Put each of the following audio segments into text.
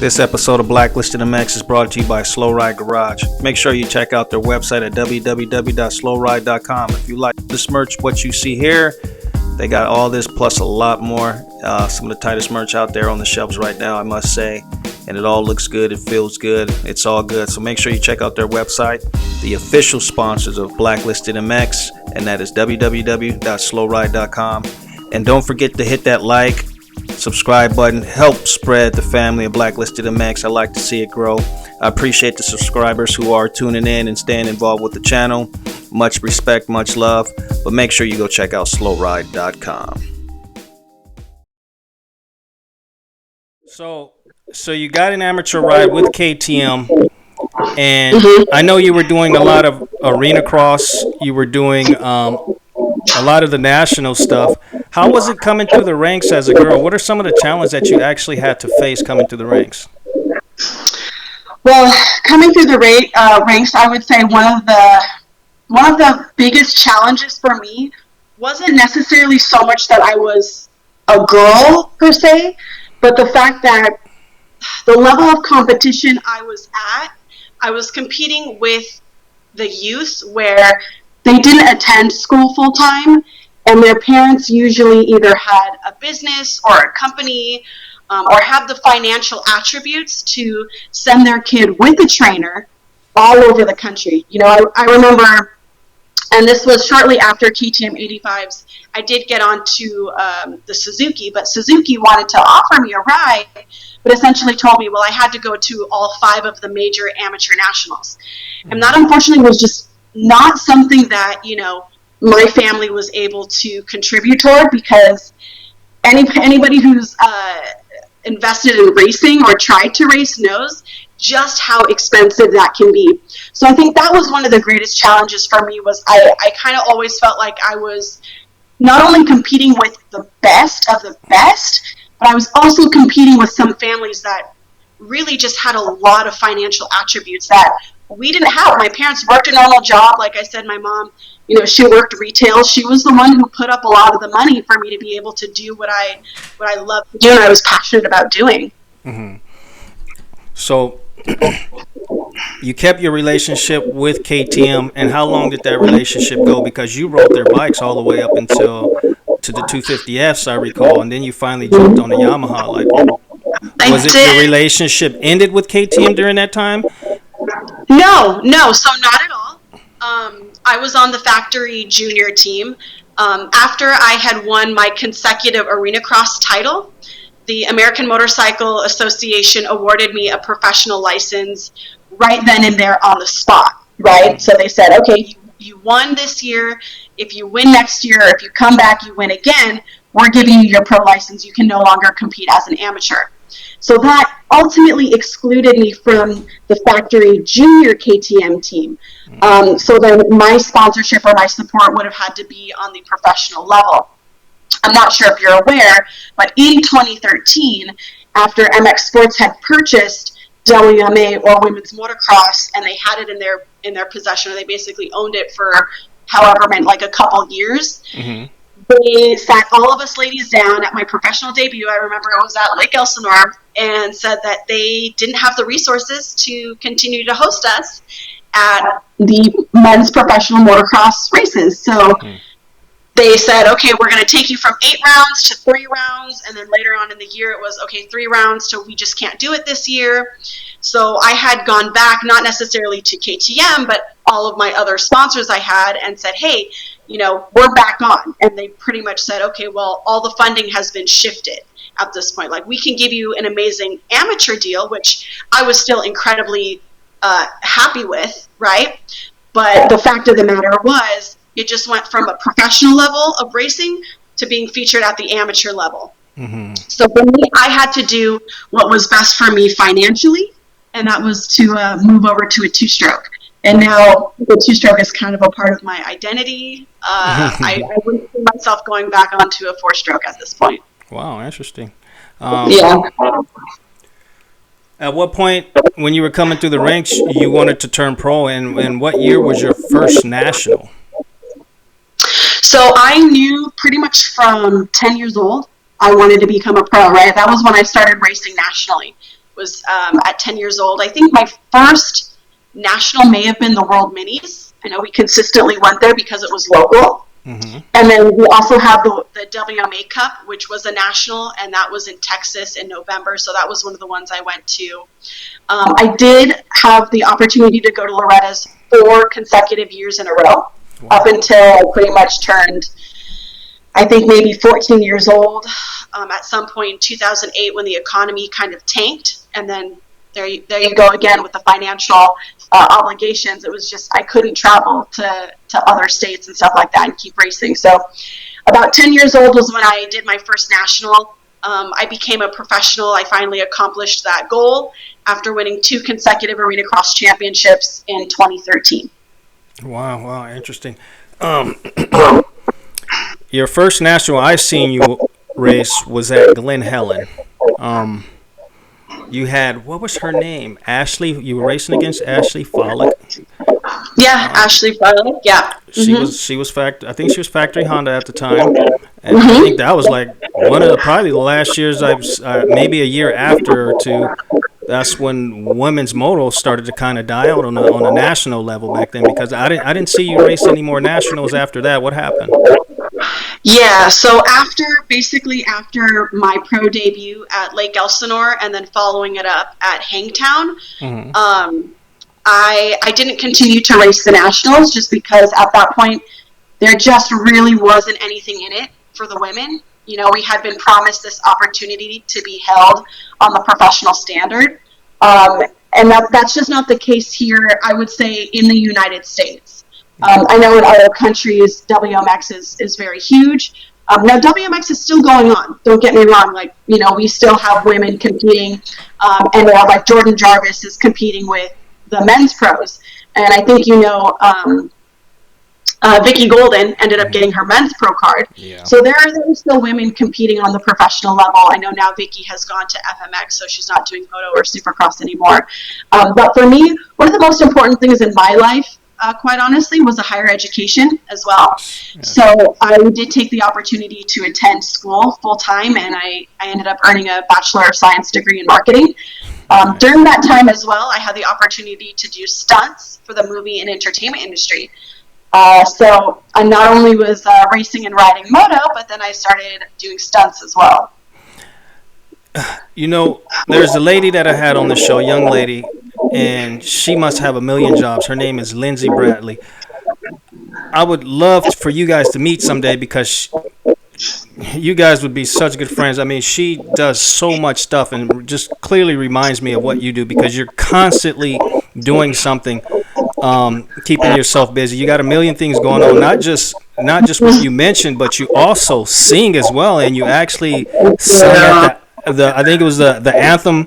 This episode of BlackListed Mx is brought to you by Slow Ride Garage. Make sure you check out their website at www.slowride.com. If you like this merch, what you see here, they got all this plus a lot more. Some of the tightest merch out there on the shelves right now, I must say. And it all looks good. It feels good. It's all good. So make sure you check out their website, the official sponsors of BlackListed Mx, and that is www.slowride.com. And don't forget to hit that like, subscribe button. Help spread the family of BlackListed Mx. I like to see it grow. I appreciate the subscribers who are tuning in and staying involved with the channel. Much respect, much love. But make sure you go check out slowride.com. So you got an amateur ride with KTM, and I know you were doing a lot of arena cross. You were doing a lot of the national stuff. How was it coming through the ranks as a girl? What are some of the challenges that you actually had to face coming through the ranks? Well, coming through the ranks, I would say one of the biggest challenges for me wasn't necessarily so much that I was a girl per se, but the fact that the level of competition I was at, I was competing with the youth where they didn't attend school full time, and their parents usually either had a business or a company or had the financial attributes to send their kid with a trainer all over the country. You know, I remember, and this was shortly after KTM 85s, I did get onto the Suzuki, but Suzuki wanted to offer me a ride, but essentially told me, well, I had to go to all 5 of the major amateur nationals. And that unfortunately was just not something that, you know, my family was able to contribute toward, because anybody who's invested in racing or tried to race knows just how expensive that can be. So I think that was one of the greatest challenges for me. Was I kind of always felt like I was not only competing with the best of the best, but I was also competing with some families that really just had a lot of financial attributes that we didn't have. My parents worked a normal job. Like I said, my mom, you know, she worked retail. She was the one who put up a lot of the money for me to be able to do what I loved to do and I was passionate about doing. Mm-hmm. So you kept your relationship with KTM, and how long did that relationship go? Because you rode their bikes all the way up until to the 250Fs, I recall, and then you finally jumped on the Yamaha. Like, was it your relationship ended with KTM during that time? No, so not at all. I was on the factory junior team. After I had won my consecutive arena cross title, the American Motorcycle Association awarded me a professional license right then and there on the spot, right? So they said, okay, you won this year. If you win next year, if you come back, you win again, we're giving you your pro license. You can no longer compete as an amateur. So that ultimately excluded me from the factory junior KTM team. So then my sponsorship or my support would have had to be on the professional level. I'm not sure if you're aware, but in 2013, after MX Sports had purchased WMA or Women's Motocross, and they had it in their possession, or they basically owned it for however many, like a couple years. Mm-hmm. They sat all of us ladies down at my professional debut. I remember I was at Lake Elsinore, and said that they didn't have the resources to continue to host us at the men's professional motocross races. So they said, okay, we're going to take you from 8 rounds to 3 rounds. And then later on in the year, it was, okay, 3 rounds, so we just can't do it this year. So I had gone back, not necessarily to KTM, but all of my other sponsors I had, and said, hey, you know, we're back on. And they pretty much said, okay, well, all the funding has been shifted at this point. Like, we can give you an amazing amateur deal, which I was still incredibly happy with, right? But the fact of the matter was, it just went from a professional level of racing to being featured at the amateur level. Mm-hmm. So for me, I had to do what was best for me financially, and that was to move over to a 2-stroke. And now the 2-stroke is kind of a part of my identity. I wouldn't see myself going back onto a 4-stroke at this point. Wow, interesting. Yeah. At what point, when you were coming through the ranks, you wanted to turn pro, and what year was your first national? So I knew pretty much from 10 years old I wanted to become a pro, right? That was when I started racing nationally. Was at 10 years old. I think my first national may have been the World Minis. I know we consistently went there because it was local. Mm-hmm. And then we also have the WMA Cup, which was a national, and that was in Texas in November. So that was one of the ones I went to. I did have the opportunity to go to Loretta's 4 consecutive years in a row, up until I pretty much turned, I think, maybe 14 years old. At some point in 2008 when the economy kind of tanked, and then there you go again with the financial obligations. It was just I couldn't travel to other states and stuff like that and keep racing. So about 10 years old was when I did my first national. I became a professional. I finally accomplished that goal after winning 2 consecutive arena cross championships in 2013. Wow, interesting. Your first national I seen you race was at Glen Helen. You had, what was her name? Ashley. You were racing against Ashley Follick. Yeah, Ashley Follick. Yeah. She was I think she was factory Honda at the time, and I think that was like one of the probably the last years maybe a year after or two. That's when women's moto started to kind of die out on a national level back then, because I didn't see you race any more nationals after that. What happened? Yeah, so after my pro debut at Lake Elsinore and then following it up at Hangtown, I didn't continue to race the nationals just because at that point there just really wasn't anything in it for the women. You know, we had been promised this opportunity to be held on the professional standard, and that's just not the case here, I would say, in the United States. I know in other countries, WMX is very huge. Now, WMX is still going on. Don't get me wrong. Like, you know, we still have women competing, and like Jordan Jarvis is competing with the men's pros. And I think, you know, Vicky Golden ended up getting her men's pro card. Yeah. So there are still women competing on the professional level. I know now Vicky has gone to FMX, so she's not doing moto or supercross anymore. But for me, one of the most important things in my life, quite honestly, was a higher education as well. Yeah. So I did take the opportunity to attend school full time, and I ended up earning a Bachelor of Science degree in marketing. During that time as well, I had the opportunity to do stunts for the movie and entertainment industry. So I not only was racing and riding moto, but then I started doing stunts as well. You know, there's a lady that I had on the show, a young lady, and she must have a million jobs. Her name is Lindsay Bradley. I would love for you guys to meet someday, because you guys would be such good friends. I mean, she does so much stuff and just clearly reminds me of what you do, because you're constantly doing something, keeping yourself busy. You got a million things going on, not just what you mentioned, but you also sing as well, and you actually sing at I think it was the anthem,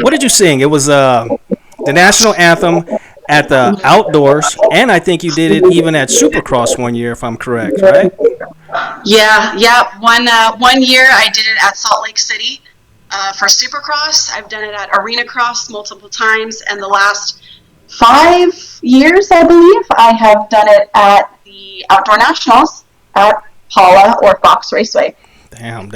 what did you sing? It was the national anthem at the outdoors, and I think you did it even at Supercross one year, if I'm correct, right? Yeah. One year I did it at Salt Lake City for Supercross. I've done it at Arena Cross multiple times, and the last 5 years, I believe, I have done it at the Outdoor Nationals at Paula or Fox Raceway. Damn.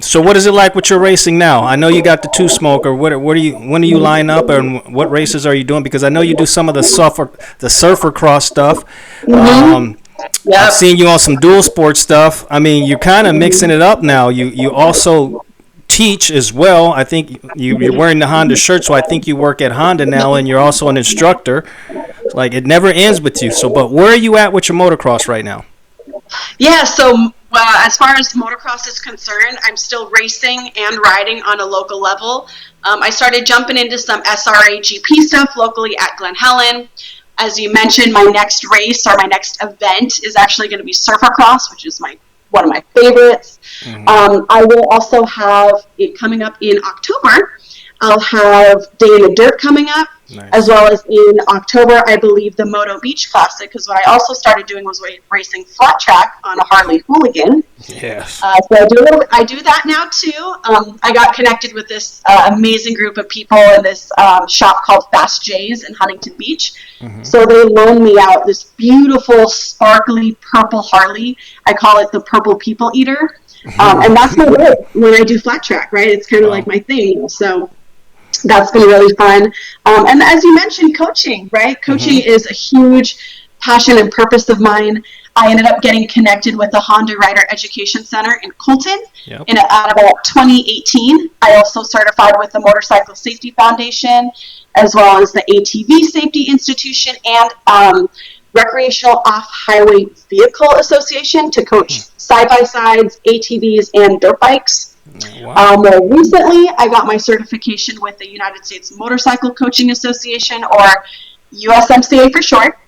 So what is it like with your racing now? I know you got the 2-smoker. When do you line up, and what races are you doing? Because I know you do some of the surfer cross stuff. Yep. I've seen you on some dual sport stuff. I mean, you're kind of mixing it up now. You also teach as well. I think you're wearing the Honda shirt, so I think you work at Honda now, and you're also an instructor. Like, it never ends with you. So, but where are you at with your motocross right now? Yeah, so as far as motocross is concerned, I'm still racing and riding on a local level. I started jumping into some SRA GP stuff locally at Glen Helen. As you mentioned, my next race or my next event is actually going to be Surfercross, which is one of my favorites. Mm-hmm. I will also have it coming up in October. I'll have Day in the Dirt coming up, nice. As well as in October, I believe, the Moto Beach Classic, because what I also started doing was racing flat track on a Harley Hooligan. Yes. So I do that now too. I got connected with this amazing group of people in this shop called Fast J's in Huntington Beach. Mm-hmm. So they loaned me out this beautiful, sparkly purple Harley. I call it the Purple People Eater. And that's my way when I do flat track, right? It's kind of like my thing. So that's been really fun. And as you mentioned, coaching, right? Coaching is a huge passion and purpose of mine. I ended up getting connected with the Honda Rider Education Center in Colton in about 2018. I also certified with the Motorcycle Safety Foundation, as well as the ATV Safety Institution and Recreational Off-Highway Vehicle Association to coach side-by-sides, ATVs, and dirt bikes. Wow. More recently, I got my certification with the United States Motorcycle Coaching Association, or USMCA for short.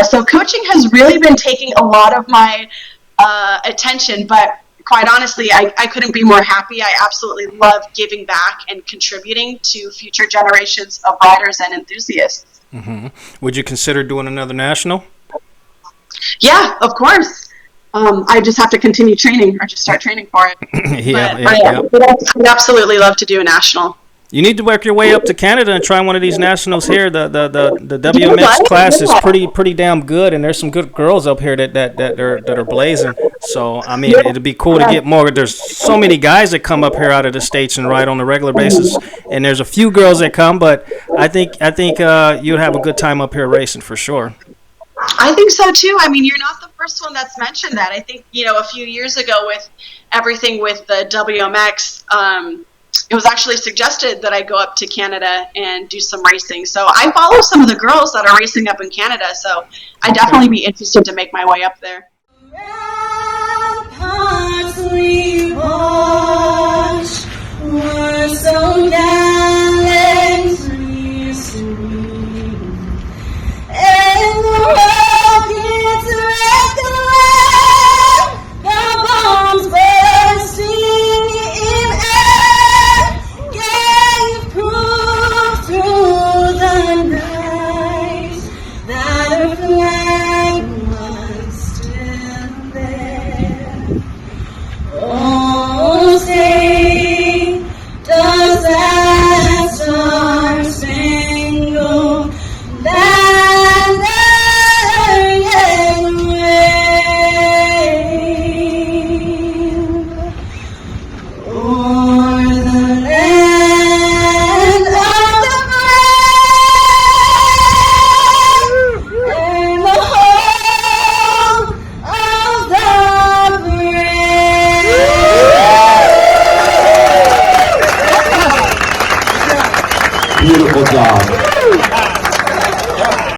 So coaching has really been taking a lot of my attention, but quite honestly, I couldn't be more happy. I absolutely love giving back and contributing to future generations of riders and enthusiasts. Would you consider doing another national? Yeah, of course. I just have to continue training or just start training for it. I would absolutely love to do a national. You need to work your way up to Canada and try one of these nationals here. The WMX class is pretty damn good, and there's some good girls up here that are blazing. So I mean, it'd be cool to get more. There's so many guys that come up here out of the States and ride on a regular basis, and there's a few girls that come. But I think you'd have a good time up here racing for sure. I think so too. I mean, you're not the first one that's mentioned that. I think a few years ago with everything with the WMX. It was actually suggested that I go up to Canada and do some racing. So I follow some of the girls that are racing up in Canada. So I'd definitely be interested to make my way up there. Ramparts we watch were so gallantly sweet, and the rockets wrecked away, the bombs bursting in air gave proof through the night that her flag was still there. Oh,